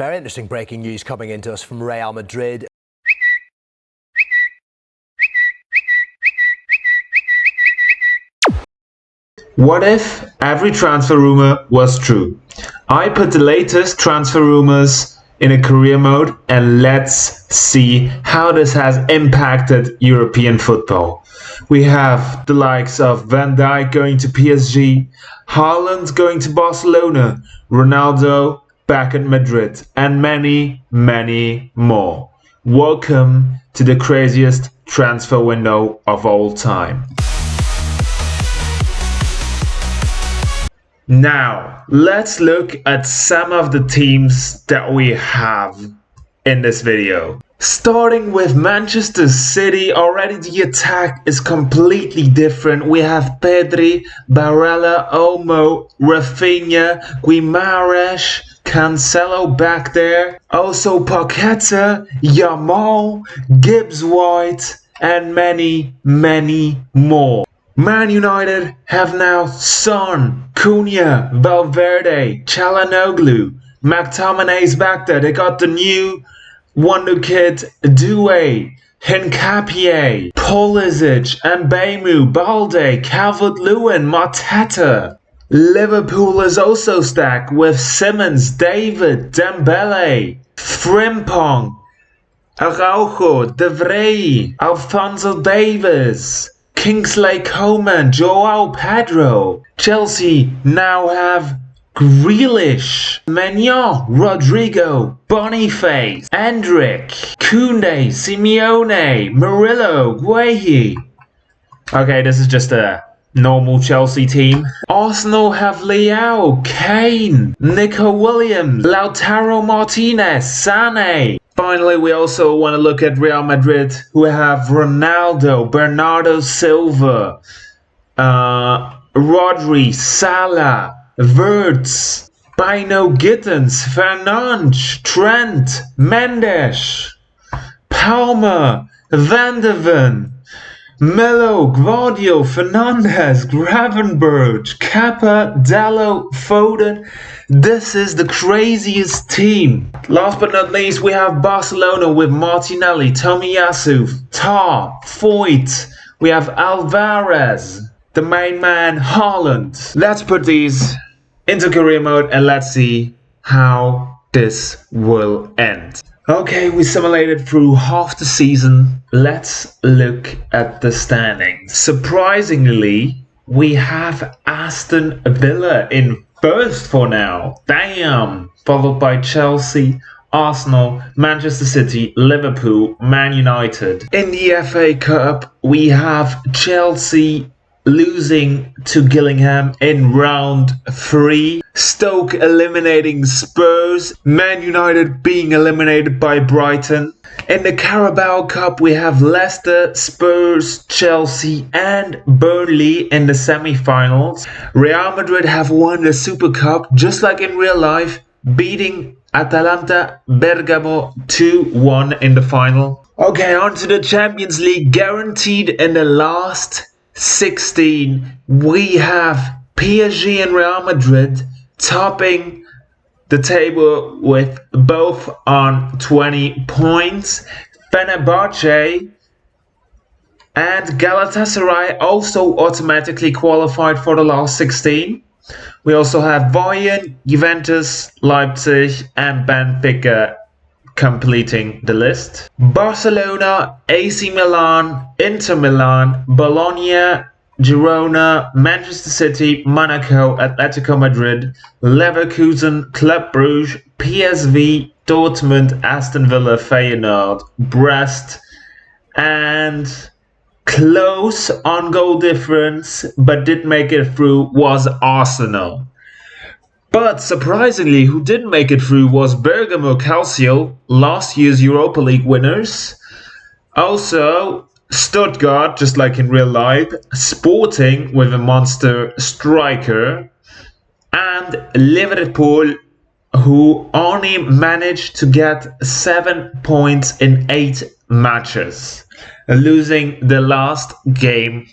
Very interesting breaking news coming into us from Real Madrid. What if every transfer rumor was true? I put the latest transfer rumors in a career mode and let's see how this has impacted European football. We have the likes of Van Dijk going to PSG, Haaland going to Barcelona, Ronaldo back at Madrid, and many, many more. Welcome to the craziest transfer window of all time. Now, let's look at some of the teams that we have in this video. Starting with Manchester City, already the attack is completely different. We have Pedri, Barella, Olmo, Rafinha, Guimaraes, Cancelo back there. Also Paqueta, Yamal, Gibbs-White, and many, many more. Man United have now Son, Cunha, Valverde, Çalhanoğlu, McTominay's back there. They got the new wonder kid Doué, Hincapié, Pulisic, Mbeumo, Balde, Calvert-Lewin, Mateta. Liverpool is also stacked with Simmons, David, Dembele, Frimpong, Araujo, De Vrij, Alphonso Davies, Kingsley Coman, Joao Pedro. Chelsea now have Grealish, Maignan, Rodrigo, Boniface, Endrick, Koundé, Simeone, Murillo, Guehi. Okay, this is just a normal Chelsea team. Arsenal have Leao, Kane, Nico Williams, Lautaro Martinez, Sané. Finally, we also want to look at Real Madrid, who have Ronaldo, Bernardo Silva, Rodri, Salah, Wirtz, Bino Gittens, Fernandes, Trent, Mendes, Palmer, Van de Ven, Melo, Gvardiol, Fernandes, Gravenberch, Kappa, Dallo, Foden. This is the craziest team. Last but not least, we have Barcelona with Martinelli, Tomiyasu, Tar, Foyt. We have Alvarez, the main man, Haaland. Let's put these into career mode and let's see how this will end. Okay, we simulated through half the season. Let's look at the standings. Surprisingly, we have Aston Villa in first for now. Damn! Followed by Chelsea, Arsenal, Manchester City, Liverpool, Man United. In the FA Cup, we have Chelsea losing to Gillingham in round 3. Stoke eliminating Spurs. Man United being eliminated by Brighton. In the Carabao Cup, we have Leicester, Spurs, Chelsea, and Burnley in the semi-finals. Real Madrid have won the Super Cup, just like in real life, beating Atalanta Bergamo 2-1 in the final. Okay, on to the Champions League, guaranteed in the last 16. We have PSG and Real Madrid topping the table with both on 20 points. Fenerbahce and Galatasaray also automatically qualified for the last 16. We also have Bayern, Juventus, Leipzig, and Benfica completing the list. Barcelona, AC Milan, Inter Milan, Bologna, Girona, Manchester City, Monaco, Atletico Madrid, Leverkusen, Club Brugge, PSV, Dortmund, Aston Villa, Feyenoord, Brest, and close on goal difference but did make it through was Arsenal. But surprisingly, who didn't make it through was Bergamo Calcio, last year's Europa League winners. Also, Stuttgart, just like in real life, Sporting with a monster striker, and Liverpool, who only managed to get 7 points in 8 matches, losing the last game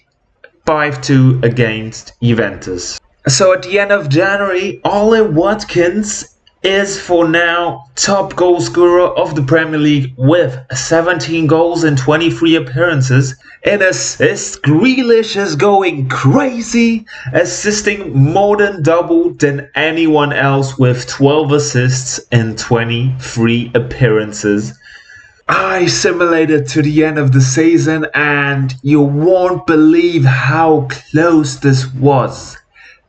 5-2 against Juventus. So at the end of January, Ollie Watkins is for now top goal scorer of the Premier League with 17 goals in 23 appearances. In assists, Grealish is going crazy, assisting more than double than anyone else with 12 assists in 23 appearances. I simulated to the end of the season and you won't believe how close this was.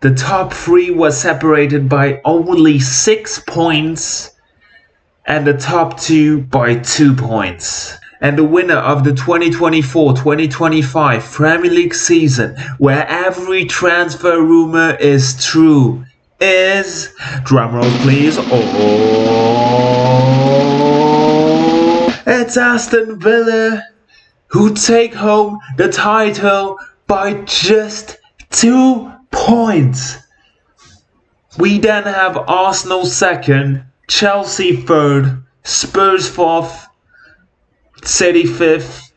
The top three were separated by only 6 points and the top two by 2 points. And the winner of the 2024-2025 Premier League season, where every transfer rumor is true, is, drumroll please, it's Aston Villa, who take home the title by just 2 points. We then have Arsenal second, Chelsea third, Spurs fourth, City fifth,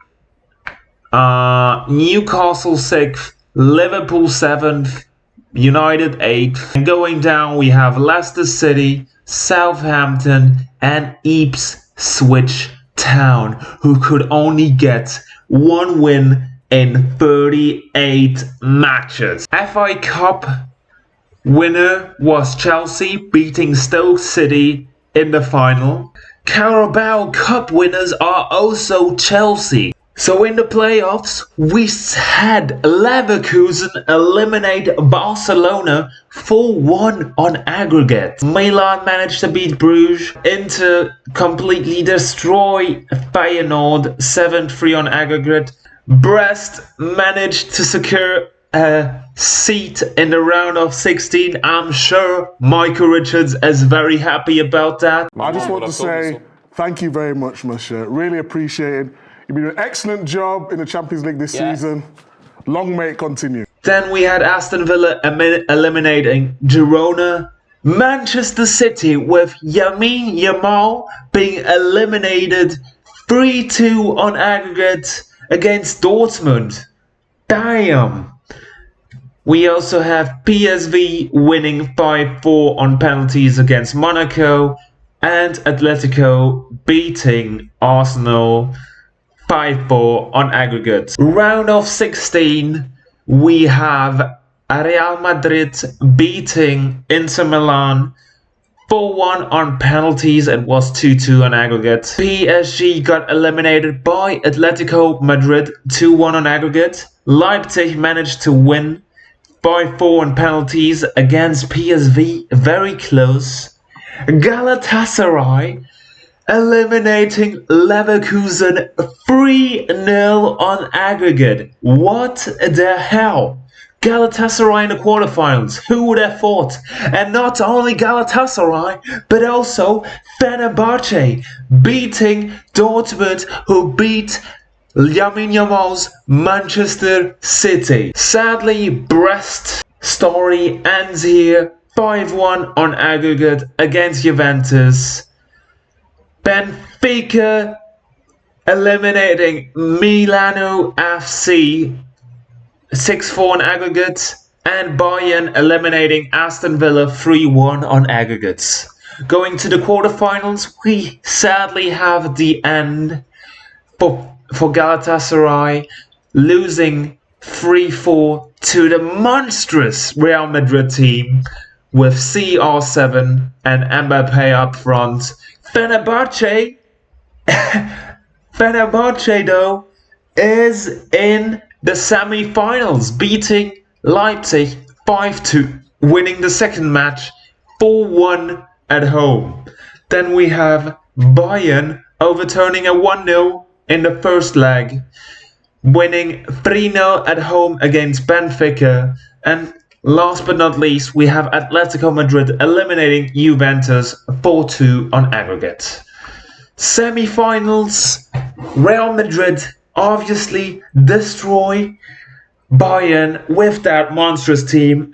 Newcastle sixth, Liverpool seventh, United eighth. And going down we have Leicester City, Southampton and Ipswich Town, who could only get 1 win in 38 matches. FA Cup winner was Chelsea, beating Stoke City in the final. Carabao Cup winners are also Chelsea. So in the playoffs, we had Leverkusen eliminate Barcelona 4-1 on aggregate. Milan managed to beat Bruges. Inter completely destroy Feyenoord 7-3 on aggregate. Brest managed to secure a seat in the round of 16. I'm sure Michael Richards is very happy about that. I just want to say thank you very much, Monsieur. Really appreciate it. You've been an excellent job in the Champions League this season. Long may it continue. Then we had Aston Villa eliminating Girona. Manchester City with Lamine Yamal being eliminated 3-2 on aggregate against Dortmund. Damn. We also have PSV winning 5-4 on penalties against Monaco and Atletico beating Arsenal 5-4 on aggregate. Round of 16, we have Real Madrid beating Inter Milan 4-1 on penalties. It was 2-2 on aggregate. PSG got eliminated by Atletico Madrid 2-1 on aggregate. Leipzig managed to win 5-4 on penalties against PSV, very close. Galatasaray eliminating Leverkusen 3-0 on aggregate. What the hell? Galatasaray in the quarterfinals. Who would have thought? And not only Galatasaray, but also Fenerbahce beating Dortmund, who beat Lamine Yamal's Manchester City. Sadly, Brest story ends here. 5-1 on aggregate against Juventus. Benfica eliminating Milano FC 6-4 on aggregate. And Bayern eliminating Aston Villa 3-1 on aggregates. Going to the quarterfinals, we sadly have the end for Galatasaray, losing 3-4 to the monstrous Real Madrid team with CR7 and Mbappe up front. Fenerbahce though is in the semi-finals, beating Leipzig 5-2, winning the second match 4-1 at home. Then we have Bayern overturning a 1-0 in the first leg, winning 3-0 at home against Benfica. And last but not least, we have Atletico Madrid eliminating Juventus 4-2 on aggregate. Semi-finals, Real Madrid obviously destroy Bayern with that monstrous team.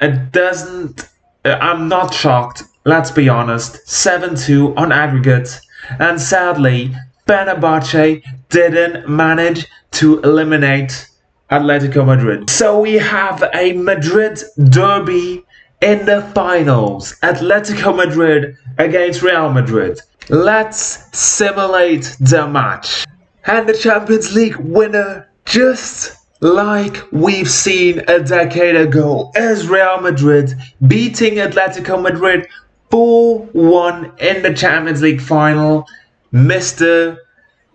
I'm not shocked, let's be honest. 7-2 on aggregate. And sadly, Fenerbahce didn't manage to eliminate Atletico Madrid. So we have a Madrid derby In the finals, Atletico Madrid against Real Madrid. Let's simulate the match. And the Champions League winner, just like we've seen a decade ago, is Real Madrid beating Atletico Madrid 4-1 in the Champions League final. Mr.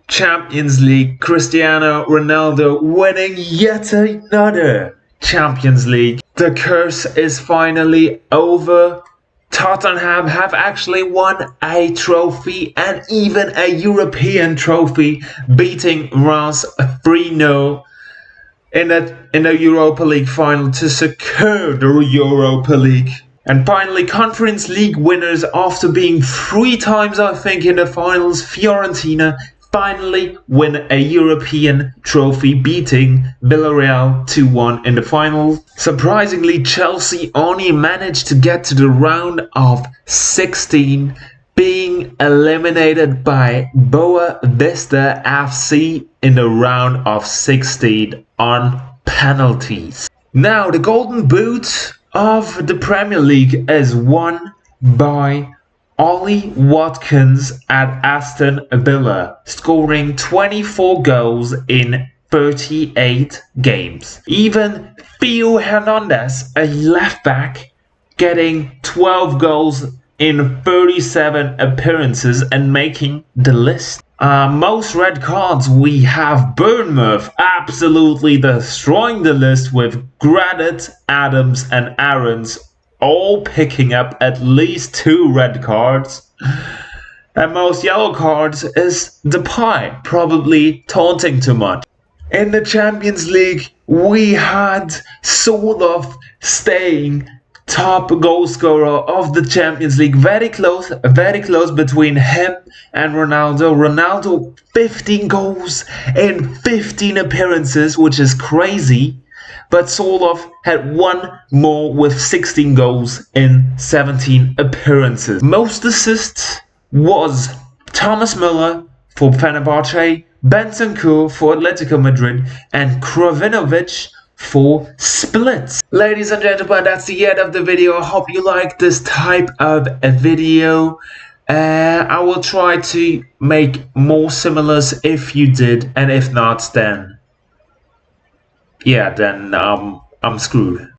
Champions League, Cristiano Ronaldo winning yet another Champions League. The curse is finally over. Tottenham have actually won a trophy and even a European trophy, beating Reims 3-0 in the Europa League final to secure the Europa League. And finally, Conference League winners after being 3 times, I think, in the finals, Fiorentina finally win a European trophy, beating Villarreal 2-1 in the final. Surprisingly, Chelsea only managed to get to the round of 16, being eliminated by Boa Vista FC in the round of 16 on penalties. Now, the Golden Boot of the Premier League is won by Ollie Watkins at Aston Villa, scoring 24 goals in 38 games. Even Theo Hernandez, a left back, getting 12 goals in 37 appearances and making the list. Most red cards, we have Bournemouth absolutely destroying the list with Gradit, Adams and Aarons all picking up at least 2 red cards. And most yellow cards is Depay, probably taunting too much. In the Champions League, we had Solov staying top goal scorer of the Champions League. Very close between him and Ronaldo. Ronaldo 15 goals in 15 appearances, which is crazy. But Solov had 1 more with 16 goals in 17 appearances. Most assists was Thomas Müller for Fenerbahce, Bentancur for Atletico Madrid, and Krovinovic for Split. Ladies and gentlemen, that's the end of the video. I hope you like this type of a video. I will try to make more similars if you did, and if not, then yeah, then I'm screwed.